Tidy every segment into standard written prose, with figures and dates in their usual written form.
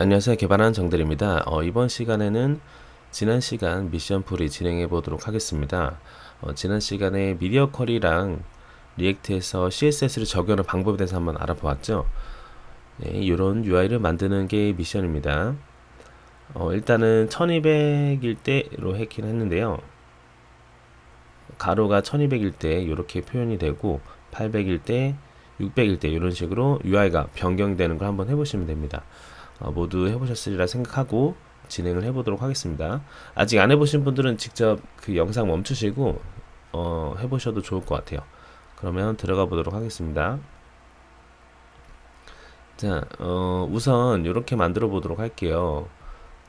안녕하세요. 개발하는 정들입니다. 이번 시간에는 지난 시간 미션 풀이 진행해 보도록 하겠습니다. 지난 시간에 미디어 쿼리랑 리액트에서 CSS를 적용하는 방법에 대해서 한번 알아보았죠. 네, 이런 UI를 만드는 게 미션입니다. 일단은 1200일 때로 했긴 했는데요. 가로가 1200일 때 이렇게 표현이 되고 800일 때, 600일 때 이런 식으로 UI가 변경되는 걸 한번 해보시면 됩니다. 모두 해보셨으리라 생각하고 진행을 해보도록 하겠습니다. 아직 안 해보신 분들은 직접 그 영상 멈추시고 해보셔도 좋을 것 같아요. 그러면 들어가 보도록 하겠습니다. 자, 우선 이렇게 만들어 보도록 할게요.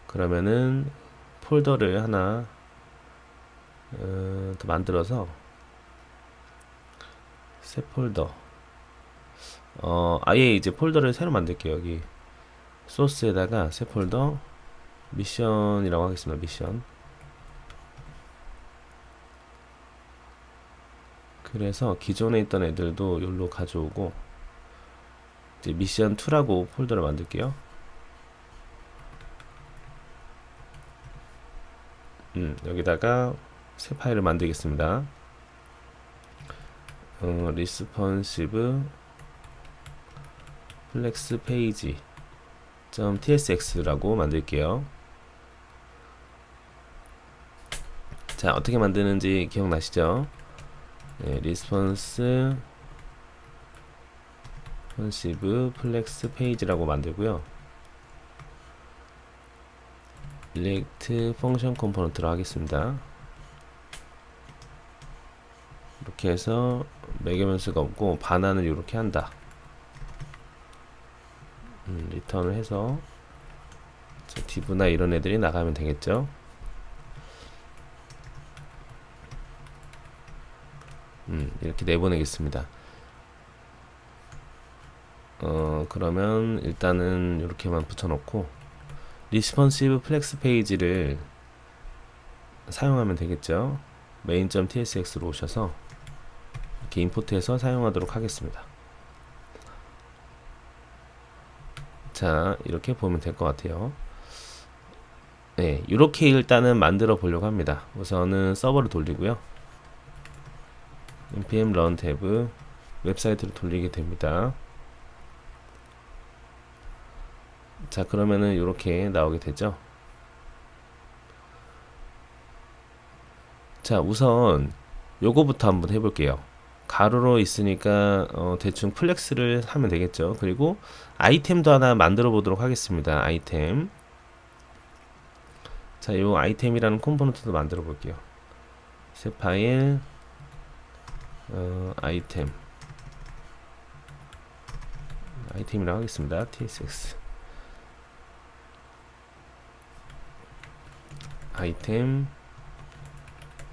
그러면은 폴더를 하나 더 만들어서 새 폴더 아예 이제 폴더를 새로 만들게요. 여기 소스에다가 새 폴더 미션이라고 하겠습니다. 미션. 그래서 기존에 있던 애들도 여기로 가져오고 이제 미션 2라고 폴더를 만들게요. 여기다가 새 파일을 만들겠습니다. responsive flex page .tsx라고 만들게요. 자, 어떻게 만드는지 기억나시죠? 네, responsive flex page라고 만들고요. react function component로 하겠습니다. 이렇게 해서 매개변수가 없고 반환을 이렇게 한다. 리턴을 해서 div나 이런 애들이 나가면 되겠죠. 이렇게 내보내겠습니다. 그러면 일단은 이렇게만 붙여놓고 responsive flex page를 사용하면 되겠죠. main.tsx로 오셔서 이렇게 임포트해서 사용하도록 하겠습니다. 자, 이렇게 보면 될 것 같아요. 네, 이렇게 일단은 만들어 보려고 합니다. 우선은 서버를 돌리고요. npm run 탭 웹사이트로 돌리게 됩니다. 자, 그러면은 이렇게 나오게 되죠. 자, 우선 요거부터 한번 해볼게요. 가로로 있으니까 대충 플렉스를 하면 되겠죠. 그리고 아이템도 하나 만들어 보도록 하겠습니다. 아이템. 자, 요 아이템이라는 컴포넌트도 만들어 볼게요. 새 파일 아이템이라고 하겠습니다. tsx 아이템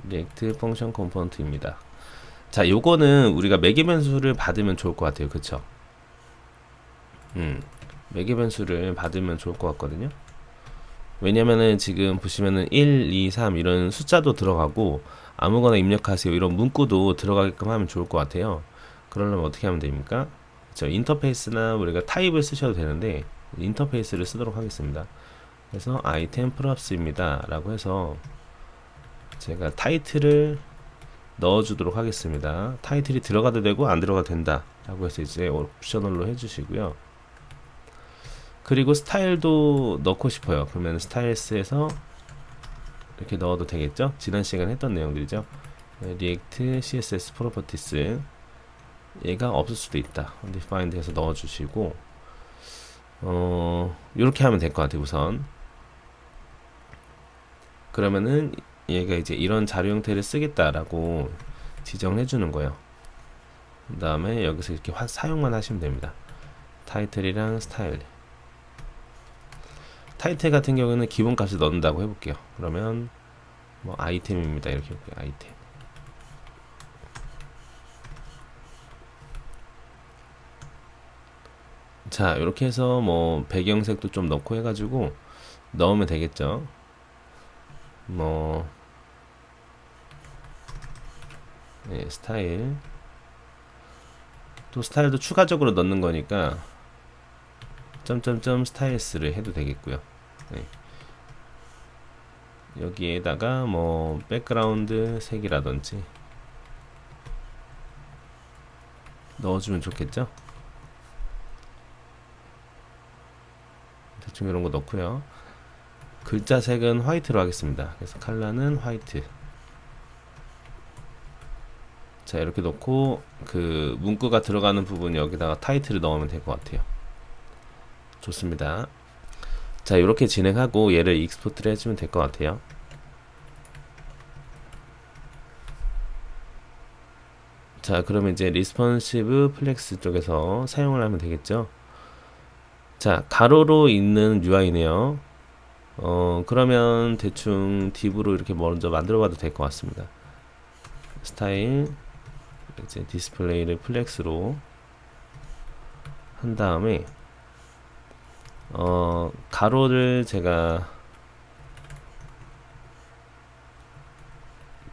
리액트 펑션 컴포넌트입니다. 자, 요거는 우리가 매개 변수를 받으면 좋을 것 같아요. 그쵸? 매개 변수를 받으면 좋을 것 같거든요. 왜냐면은 지금 보시면은 1, 2, 3 이런 숫자도 들어가고 아무거나 입력하세요 이런 문구도 들어가게끔 하면 좋을 것 같아요. 그러려면 어떻게 하면 됩니까? 인터페이스나 우리가 타입을 쓰셔도 되는데 인터페이스를 쓰도록 하겠습니다. 그래서 아이템 프롭스입니다 라고 해서 제가 타이틀을 넣어주도록 하겠습니다. 타이틀이 들어가도 되고 안 들어가도 된다 라고 해서 이제 옵셔널로 해주시고요. 그리고 스타일도 넣고 싶어요. 그러면 스타일스에서 이렇게 넣어도 되겠죠? 지난 시간에 했던 내용들이죠. 리액트 css 프로퍼티스 얘가 없을 수도 있다. undefined 해서 넣어주시고 이렇게 하면 될 것 같아요. 우선 그러면은 얘가 이제 이런 자료 형태를 쓰겠다라고 지정을 해주는 거예요. 그 다음에 여기서 이렇게 사용만 하시면 됩니다. 타이틀이랑 스타일. 타이틀 같은 경우에는 기본값을 넣는다고 해볼게요. 그러면 뭐 아이템입니다. 이렇게 볼게요. 아이템. 자, 이렇게 해서 뭐 배경색도 좀 넣고 해가지고 넣으면 되겠죠. 뭐 네, 스타일 또 스타일도 추가적으로 넣는 거니까 점점점 스타일스를 해도 되겠고요. 네. 여기에다가 뭐 백그라운드 색이라든지 넣어주면 좋겠죠. 대충 이런 거 넣고요. 글자 색은 화이트로 하겠습니다. 그래서 컬러는 화이트. 자, 이렇게 놓고 그 문구가 들어가는 부분 여기다가 타이틀을 넣으면 될 것 같아요. 좋습니다. 자, 이렇게 진행하고 얘를 익스포트를 해주면 될 것 같아요. 자, 그러면 이제 리스폰시브 플렉스 쪽에서 사용을 하면 되겠죠. 자, 가로로 있는 UI네요. 그러면 대충 딥으로 이렇게 먼저 만들어 봐도 될 것 같습니다. 스타일, 이제 디스플레이를 플렉스로 한 다음에, 가로를 제가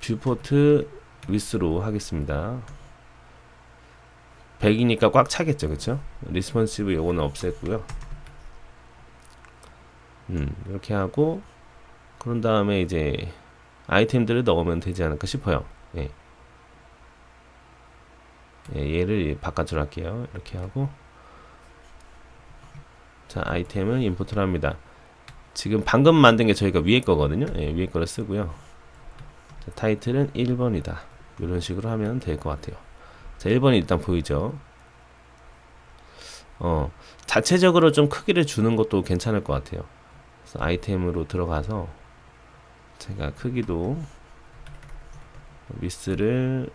뷰포트 위스로 하겠습니다. 100이니까 꽉 차겠죠, 그쵸? 리스폰시브 요거는 없앴고요. 이렇게 하고, 그런 다음에 이제 아이템들을 넣으면 되지 않을까 싶어요. 예. 예, 얘를 바깥으로 할게요. 이렇게 하고, 자, 아이템은 임포트를 합니다. 지금 방금 만든 게 저희가 위에 거거든요. 예, 위에 거를 쓰고요. 자, 타이틀은 1번이다. 이런 식으로 하면 될 것 같아요. 자, 1번이 일단 보이죠? 자체적으로 좀 크기를 주는 것도 괜찮을 것 같아요. 그래서 아이템으로 들어가서 제가 크기도 위스를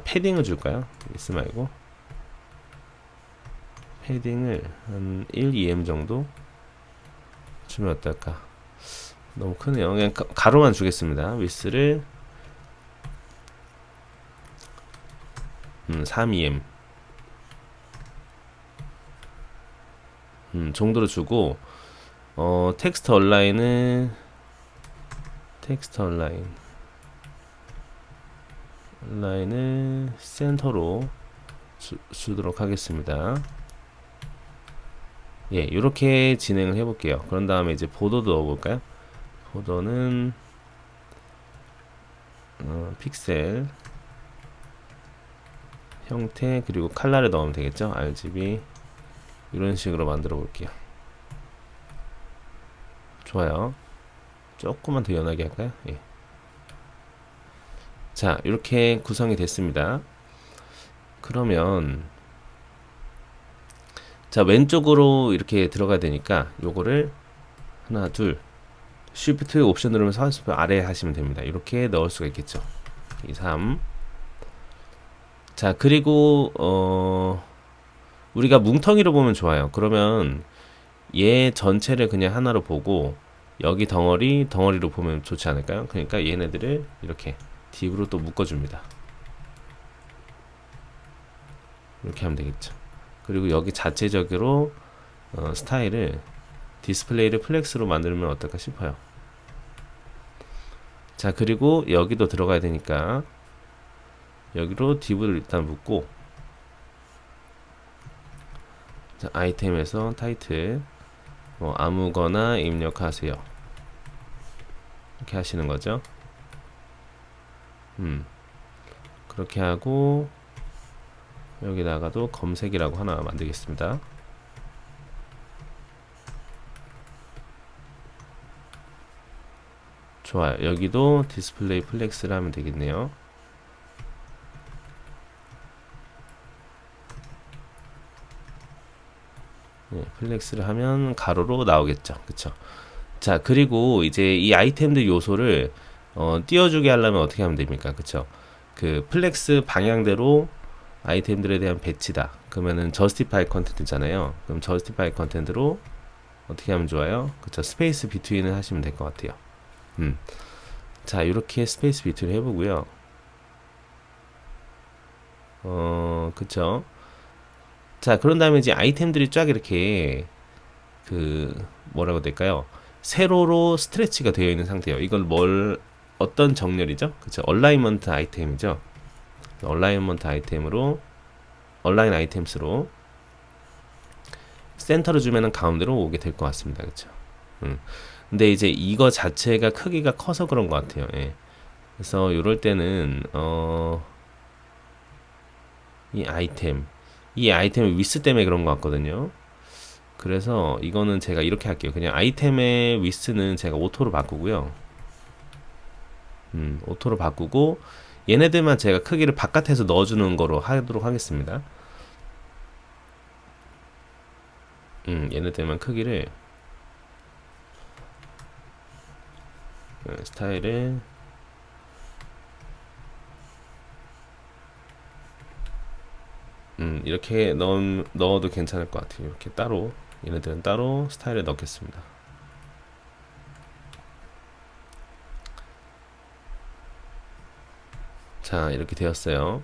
패딩을 줄까요? 위스 말고 패딩을 한 1, 2M 정도 주면 어떨까? 너무 크네요. 그냥 가로만 주겠습니다. 위스를 3em 정도로 주고, 텍스트 얼라인은 센터로 주도록 하겠습니다. 예, 이렇게 진행을 해볼게요. 그런 다음에 이제 보도도 넣어볼까요? 보도는 픽셀 형태 그리고 컬러를 넣으면 되겠죠. RGB 이런 식으로 만들어 볼게요. 좋아요. 조금만 더 연하게 할까요? 예. 자, 이렇게 구성이 됐습니다. 그러면 자, 왼쪽으로 이렇게 들어가야 되니까 요거를 하나, 둘, Shift 옵션 누르면서 한 스푼 아래 하시면 됩니다. 이렇게 넣을 수가 있겠죠. 2, 3. 자, 그리고 우리가 뭉텅이로 보면 좋아요. 그러면 얘 전체를 그냥 하나로 보고 여기 덩어리로 보면 좋지 않을까요? 그러니까 얘네들을 이렇게 딥으로 또 묶어줍니다. 이렇게 하면 되겠죠. 그리고 여기 자체적으로 스타일을 디스플레이를 플렉스로 만들면 어떨까 싶어요. 자, 그리고 여기도 들어가야 되니까 여기로 딥을 일단 묶고, 자, 아이템에서 타이틀 아무거나 입력하세요. 이렇게 하시는 거죠. 그렇게 하고 여기다가도 검색이라고 하나 만들겠습니다. 좋아요. 여기도 디스플레이 플렉스를 하면 되겠네요. 네, 플렉스를 하면 가로로 나오겠죠. 그쵸? 자, 그리고 이제 이 아이템들 요소를 띄워주게 하려면 어떻게 하면 됩니까? 그쵸? 그 플렉스 방향대로 아이템들에 대한 배치다. 그러면은 justify content잖아요. 그럼 justify content로 어떻게 하면 좋아요? 그쵸? 스페이스 비트윈을 하시면 될 것 같아요. 자, 이렇게 스페이스 비트윈 해보고요. 그쵸? 자, 그런 다음에 이제 아이템들이 쫙 이렇게 뭐라고 될까요? 세로로 스트레치가 되어 있는 상태예요. 이건 어떤 정렬이죠? 그쵸? 얼라이먼트 아이템이죠. 얼라이먼트 아이템으로, 얼라인 아이템스로 센터를 주면은 가운데로 오게 될 것 같습니다. 그쵸? 근데 이제 이거 자체가 크기가 커서 그런 것 같아요. 예. 그래서 이럴 때는 이 아이템의 위스 때문에 그런 것 같거든요. 그래서 이거는 제가 이렇게 할게요. 그냥 아이템의 위스는 제가 오토로 바꾸고요. 오토로 바꾸고 얘네들만 제가 크기를 바깥에서 넣어주는 거로 하도록 하겠습니다. 얘네들만 크기를 스타일을 이렇게 넣어도 괜찮을 것 같아요. 이렇게 따로 얘네들은 따로 스타일에 넣겠습니다. 자, 이렇게 되었어요.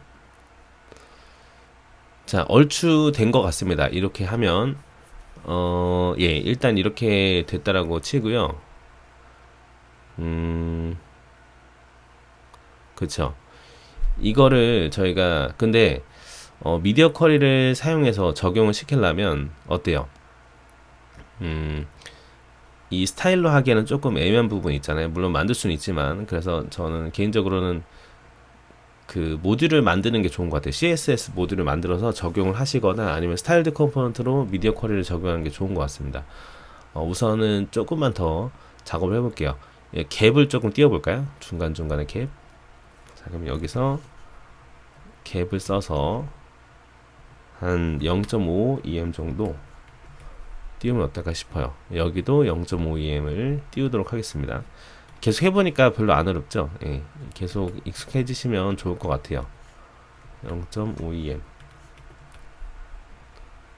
자, 얼추 된 것 같습니다. 이렇게 하면 예, 일단 이렇게 됐다라고 치고요. 그쵸. 이거를 저희가 근데 미디어 쿼리를 사용해서 적용을 시키려면 어때요? 이 스타일로 하기에는 조금 애매한 부분이 있잖아요. 물론 만들 수는 있지만, 그래서 저는 개인적으로는 그 모듈을 만드는 게 좋은 것 같아요. CSS 모듈을 만들어서 적용을 하시거나 아니면 스타일드 컴포넌트로 미디어 쿼리를 적용하는 게 좋은 것 같습니다. 우선은 조금만 더 작업을 해볼게요. 예, 갭을 조금 띄워볼까요? 중간중간에 갭. 자, 그럼 여기서 갭을 써서 한 0.5 EM 정도 띄우면 어떨까 싶어요. 여기도 0.5 EM을 띄우도록 하겠습니다. 계속 해보니까 별로 안 어렵죠? 예, 계속 익숙해지시면 좋을 것 같아요. 0.5 EM.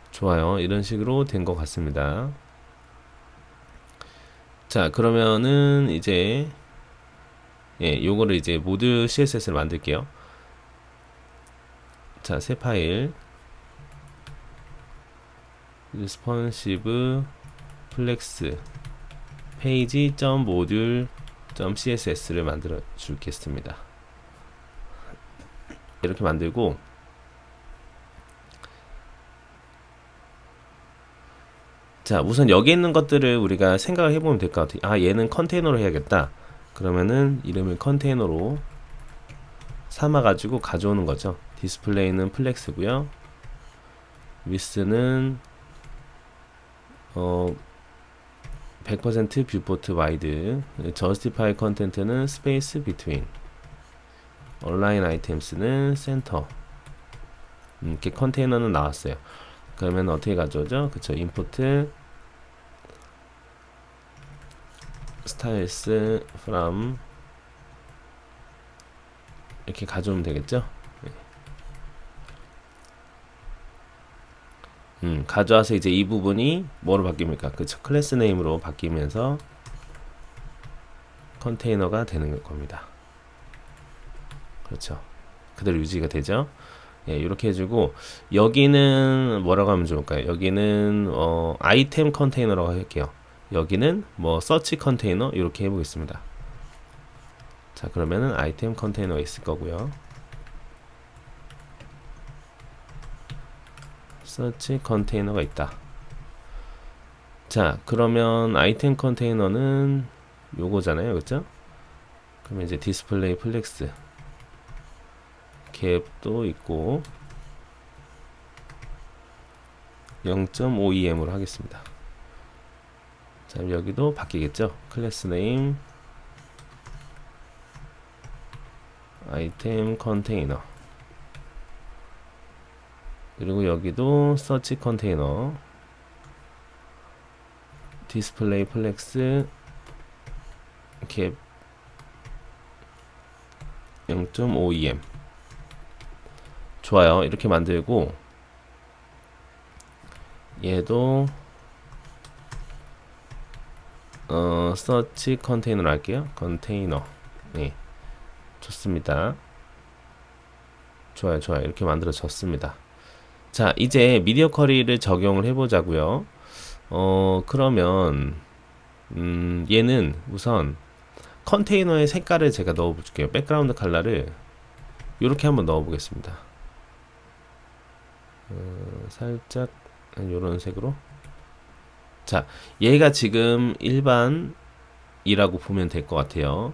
좋아요. 이런 식으로 된 것 같습니다. 자, 그러면은 이제 예, 요거를 이제 모듈 CSS를 만들게요. 자, 새 파일 responsive flex page.module.css를 만들어 주겠습니다. 이렇게 만들고 자, 우선 여기 있는 것들을 우리가 생각을 해보면 될 것 같아요. 아, 얘는 컨테이너로 해야겠다. 그러면은 이름을 컨테이너로 삼아가지고 가져오는 거죠. 디스플레이는 플렉스고요. 위스는 100% 뷰포트 와이드, justify 컨텐트는 스페이스 비트윈, 온라인 아이템스는 센터. 이렇게 컨테이너는 나왔어요. 그러면 어떻게 가져오죠? 그쵸, 임포트 styles from 이렇게 가져오면 되겠죠? 가져와서 이제 이 부분이 뭐로 바뀝니까? 그쵸, 클래스 네임으로 바뀌면서 컨테이너가 되는 겁니다. 그렇죠. 그대로 유지가 되죠. 예, 이렇게 해주고 여기는 뭐라고 하면 좋을까요? 여기는 아이템 컨테이너라고 할게요. 여기는 뭐 서치 컨테이너 이렇게 해보겠습니다. 자, 그러면은 아이템 컨테이너가 있을 거고요. 서치 컨테이너가 있다. 자, 그러면 아이템 컨테이너는 요거잖아요, 그렇죠? 그러면 이제 디스플레이 플렉스 갭도 있고 0.5 EM으로 하겠습니다. 자, 여기도 바뀌겠죠? 클래스 네임 아이템 컨테이너, 그리고 여기도 서치 컨테이너 디스플레이 플렉스 갭 0.5 EM. 좋아요. 이렇게 만들고 얘도 서치 컨테이너로 할게요. 컨테이너. 네, 좋습니다. 좋아요, 좋아요. 이렇게 만들어졌습니다. 자, 이제 미디어 쿼리를 적용을 해보자고요. 그러면 얘는 우선 컨테이너의 색깔을 제가 넣어볼게요. 백그라운드 컬러를 이렇게 한번 넣어보겠습니다. 살짝 요런 색으로 자, 얘가 지금 일반이라고 보면 될 것 같아요.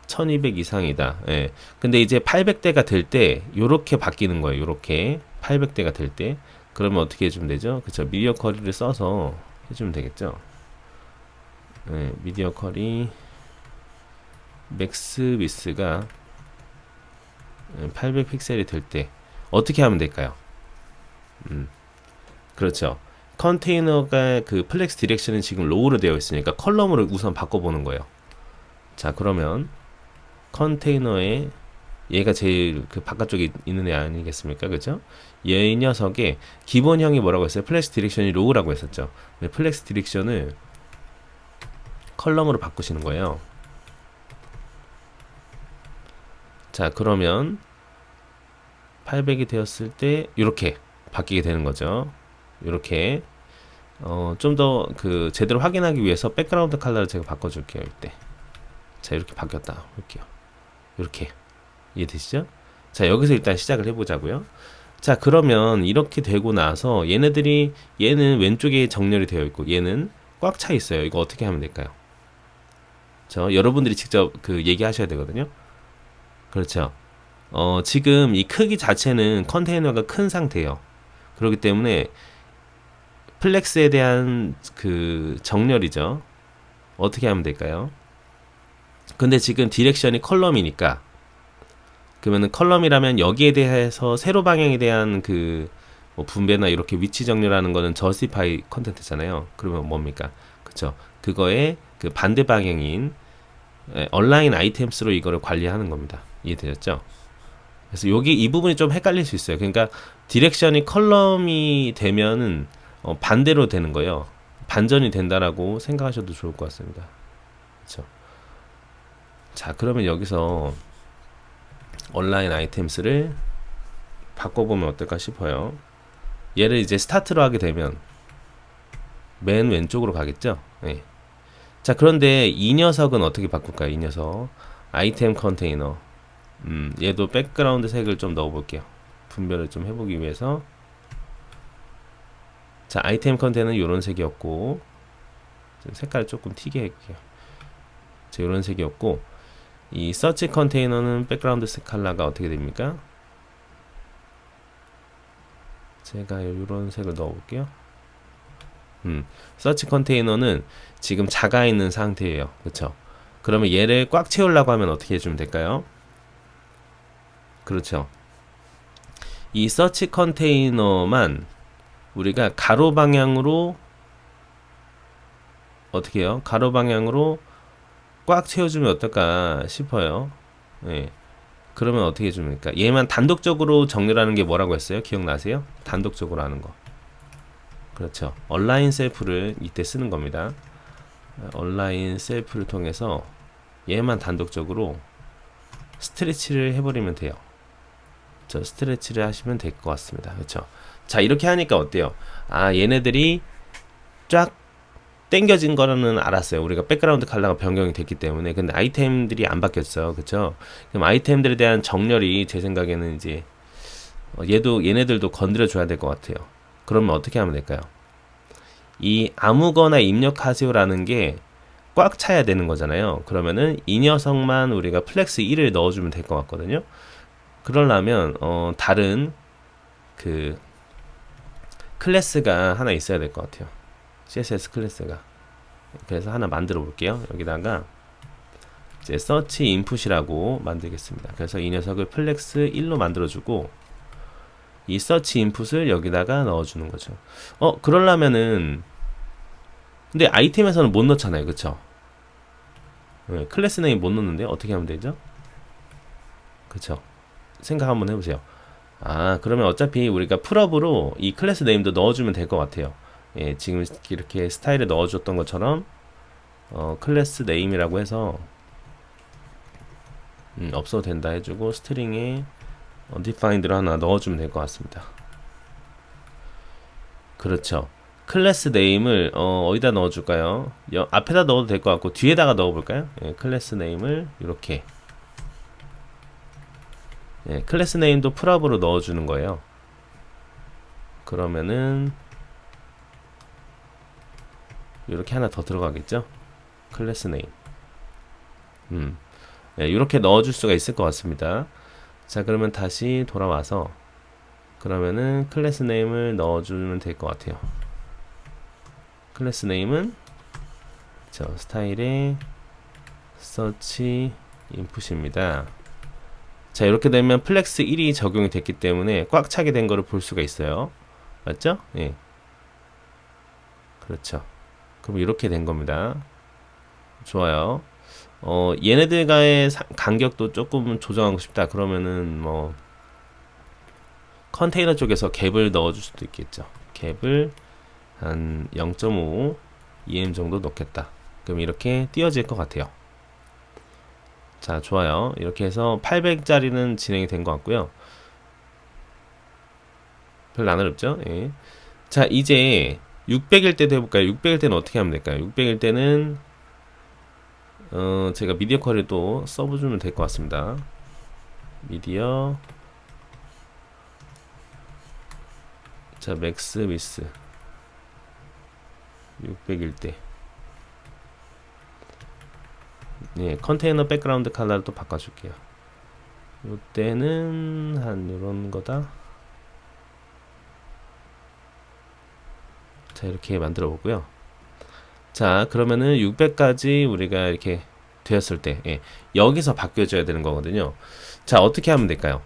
1200 이상이다. 예. 근데 이제 800대가 될 때 요렇게 바뀌는 거예요. 요렇게 800대가 될 때 그러면 어떻게 해주면 되죠? 그쵸? 미디어 쿼리를 써서 해주면 되겠죠? 예, 미디어 쿼리 맥스 위스가 800 픽셀이 될 때 어떻게 하면 될까요? 그렇죠. 컨테이너가 그 플렉스 디렉션은 지금 로우로 되어 있으니까 컬럼으로 우선 바꿔보는 거예요. 자, 그러면 컨테이너에 얘가 제일 그 바깥쪽에 있는 애 아니겠습니까? 그죠? 얘 녀석의 기본형이 뭐라고 했어요? 플렉스 디렉션이 로우라고 했었죠. 플렉스 디렉션을 컬럼으로 바꾸시는 거예요. 자, 그러면 800이 되었을 때 이렇게 바뀌게 되는 거죠. 이렇게 좀 더 그 제대로 확인하기 위해서 백그라운드 컬러를 제가 바꿔줄게요. 이때 자, 이렇게 바뀌었다 볼게요. 이렇게 이해되시죠? 자, 여기서 일단 시작을 해보자고요. 자, 그러면 이렇게 되고 나서 얘는 왼쪽에 정렬이 되어 있고 얘는 꽉 차 있어요. 이거 어떻게 하면 될까요? 여러분들이 직접 그 얘기하셔야 되거든요. 그렇죠. 지금 이 크기 자체는 컨테이너가 큰 상태예요. 그렇기 때문에 플렉스에 대한 그 정렬이죠. 어떻게 하면 될까요? 근데 지금 디렉션이 컬럼이니까 그러면은 컬럼이라면 여기에 대해서 세로 방향에 대한 뭐 분배나 이렇게 위치 정렬하는 거는 저스티파이 컨텐트잖아요. 그러면 뭡니까? 그쵸? 그거의 그 반대 방향인 얼라인 아이템스로 이거를 관리하는 겁니다. 이해되셨죠? 그래서 이 부분이 좀 헷갈릴 수 있어요. 그러니까 디렉션이 컬럼이 되면은 반대로 되는 거예요. 반전이 된다라고 생각하셔도 좋을 것 같습니다. 그렇죠? 자, 그러면 여기서 온라인 아이템스를 바꿔보면 어떨까 싶어요. 얘를 이제 스타트로 하게 되면 맨 왼쪽으로 가겠죠? 네. 자, 그런데 이 녀석은 어떻게 바꿀까요? 이 녀석 아이템 컨테이너 얘도 백그라운드 색을 좀 넣어볼게요. 분별을 좀 해보기 위해서. 자, 아이템 컨테이너는 이런 색이었고 색깔을 조금 튀게 할게요. 자, 이런 색이었고 이 서치 컨테이너는 백그라운드 색 컬러가 어떻게 됩니까? 제가 이런 색을 넣어볼게요. 서치 컨테이너는 지금 작아 있는 상태예요. 그렇죠? 그러면 얘를 꽉 채우려고 하면 어떻게 해주면 될까요? 그렇죠. 이 서치 컨테이너만 우리가 가로 방향으로 어떻게 해요? 가로 방향으로 꽉 채워주면 어떨까 싶어요. 예. 그러면 어떻게 해줍니까? 얘만 단독적으로 정렬하는 게 뭐라고 했어요? 기억나세요? 단독적으로 하는 거. 그렇죠. 얼라인 셀프를 이때 쓰는 겁니다. 얼라인 셀프를 통해서 얘만 단독적으로 스트레치를 해버리면 돼요. 스트레치를 하시면 될 것 같습니다. 그렇죠. 자, 이렇게 하니까 어때요? 아, 얘네들이 쫙 땡겨진 거는 알았어요. 우리가 백그라운드 컬러가 변경이 됐기 때문에. 근데 아이템들이 안 바뀌었어요. 그쵸? 그럼 아이템들에 대한 정렬이 제 생각에는 이제 얘네들도 건드려 줘야 될 것 같아요. 그러면 어떻게 하면 될까요? 이 아무거나 입력하세요라는 게 꽉 차야 되는 거잖아요. 그러면은 이 녀석만 우리가 플렉스 1을 넣어주면 될 것 같거든요. 그러려면 다른 그 클래스가 하나 있어야 될 것 같아요. CSS 클래스가. 그래서 하나 만들어 볼게요. 여기다가 이제 search input이라고 만들겠습니다. 그래서 이 녀석을 플렉스 1로 만들어주고 이 search input을 여기다가 넣어주는 거죠. 그러려면은 근데 아이템에서는 못 넣잖아요. 그쵸? 네, 클래스 네임 못 넣는데 어떻게 하면 되죠? 그쵸? 생각 한번 해보세요. 아, 그러면 어차피 우리가 풀업으로 이 클래스 네임도 넣어주면 될 것 같아요. 예, 지금 이렇게 스타일에 넣어줬던 것처럼 클래스 네임이라고 해서 없어도 된다 해주고 스트링에 defined를 하나 넣어주면 될 것 같습니다. 그렇죠. 클래스 네임을 어디다 넣어줄까요? 앞에다 넣어도 될 것 같고 뒤에다가 넣어볼까요? 예, 클래스 네임을 이렇게 예, 클래스 네임도 풀업으로 넣어주는 거예요. 그러면은 이렇게 하나 더 들어가겠죠. 클래스 네임. 네, 이렇게 넣어줄 수가 있을 것 같습니다. 자, 그러면 다시 돌아와서 그러면은 클래스 네임을 넣어주면 될 것 같아요. 클래스 네임은 저 스타일의 서치 인풋입니다. 자, 이렇게 되면 플렉스 1이 적용이 됐기 때문에 꽉 차게 된 거를 볼 수가 있어요. 맞죠? 예. 그렇죠. 그럼 이렇게 된 겁니다. 좋아요. 얘네들과의 간격도 조금 조정하고 싶다. 그러면은 뭐 컨테이너 쪽에서 갭을 넣어줄 수도 있겠죠. 갭을 한 0.5 EM 정도 넣겠다. 그럼 이렇게 띄어질 것 같아요. 자, 좋아요. 이렇게 해서 800짜리는 진행이 된 것 같고요. 별로 안 어렵죠? 예. 자, 이제 600일 때도 해볼까요? 600일 때는 어떻게 하면 될까요? 600일 때는 제가 미디어 쿼리를 또 써주면 될 것 같습니다. 미디어 자, 맥스 위스 600일 때 예, 컨테이너 백그라운드 컬러를 또 바꿔줄게요. 이때는 한 요런 거다. 자, 이렇게 만들어 보고요. 자, 그러면은 600까지 우리가 이렇게 되었을 때 예, 여기서 바뀌어줘야 되는 거거든요. 자, 어떻게 하면 될까요?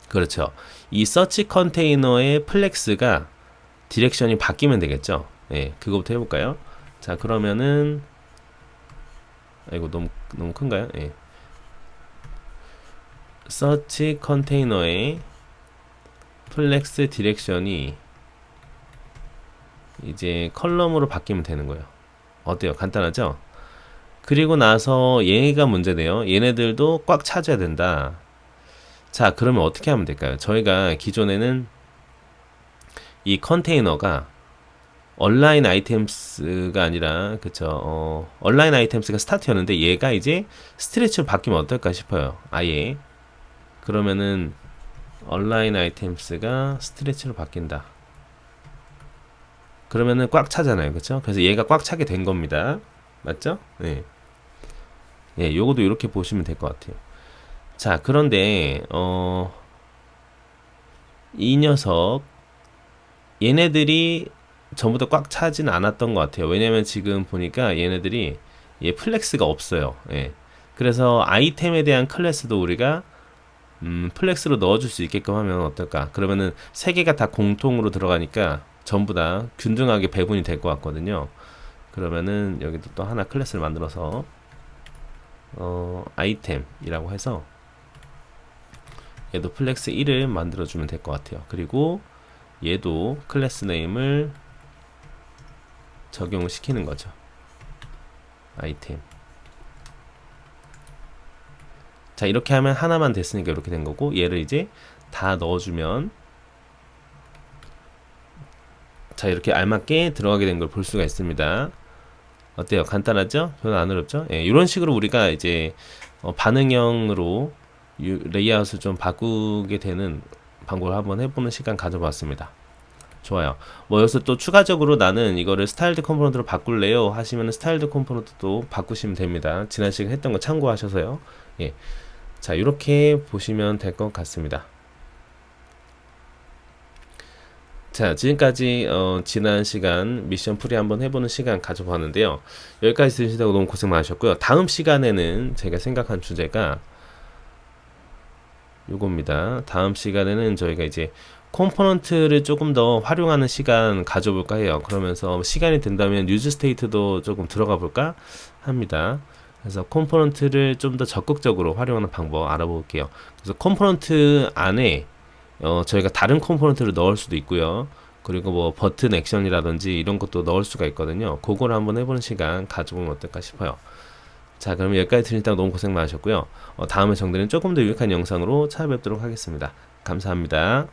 그렇죠. 이 서치 컨테이너의 플렉스가 디렉션이 바뀌면 되겠죠. 예, 그거부터 해볼까요? 자, 그러면은 아이고, 너무 큰가요? 예. 서치 컨테이너의 플렉스 디렉션이 이제 컬럼으로 바뀌면 되는 거예요. 어때요? 간단하죠? 그리고 나서 얘가 문제네요. 얘네들도 꽉 차줘야 된다. 자, 그러면 어떻게 하면 될까요? 저희가 기존에는 이 컨테이너가 온라인 아이템스가 아니라 그쵸, 온라인 아이템스가 스타트였는데 얘가 이제 스트레치로 바뀌면 어떨까 싶어요. 아예 그러면은 온라인 아이템스가 스트레치로 바뀐다. 그러면은 꽉 차잖아요. 그쵸? 그래서 얘가 꽉 차게 된 겁니다. 맞죠? 네. 예, 요거도 이렇게 보시면 될 것 같아요. 자, 그런데 이 녀석 얘네들이 전부 다 꽉 차진 않았던 것 같아요. 왜냐면 지금 보니까 얘네들이 플렉스가 없어요. 예. 그래서 아이템에 대한 클래스도 우리가 플렉스로 넣어줄 수 있게끔 하면 어떨까? 그러면은 세 개가 다 공통으로 들어가니까 전부 다 균등하게 배분이 될 것 같거든요. 그러면은 여기도 또 하나 클래스를 만들어서 아이템이라고 해서 얘도 플렉스 1을 만들어주면 될 것 같아요. 그리고 얘도 클래스 네임을 적용을 시키는 거죠. 아이템. 자, 이렇게 하면 하나만 됐으니까 이렇게 된 거고, 얘를 이제 다 넣어주면 자, 이렇게 알맞게 들어가게 된 걸 볼 수가 있습니다. 어때요? 간단하죠? 별로 안 어렵죠? 예, 이런 식으로 우리가 이제 반응형으로 레이아웃을 좀 바꾸게 되는 방법을 한번 해보는 시간 가져봤습니다. 좋아요. 뭐 여기서 또 추가적으로 나는 이거를 스타일드 컴포넌트로 바꿀래요 하시면 스타일드 컴포넌트도 바꾸시면 됩니다. 지난 시간에 했던 거 참고하셔서요. 예. 자, 이렇게 보시면 될 것 같습니다. 자, 지금까지 지난 시간 미션 풀이 한번 해보는 시간 가져봤는데요. 여기까지 들으시다고 너무 고생 많으셨고요. 다음 시간에는 제가 생각한 주제가 요겁니다. 다음 시간에는 저희가 이제 컴포넌트를 조금 더 활용하는 시간 가져볼까 해요. 그러면서 시간이 된다면 유즈 스테이트도 조금 들어가 볼까 합니다. 그래서 컴포넌트를 좀 더 적극적으로 활용하는 방법 알아볼게요. 그래서 컴포넌트 안에 저희가 다른 컴포넌트를 넣을 수도 있고요. 그리고 뭐 버튼 액션이라든지 이런 것도 넣을 수가 있거든요. 그걸 한번 해보는 시간 가져보면 어떨까 싶어요. 자, 그럼 여기까지 들으시다가 너무 고생 많으셨고요. 다음에 정리는 조금 더 유익한 영상으로 찾아뵙도록 하겠습니다. 감사합니다.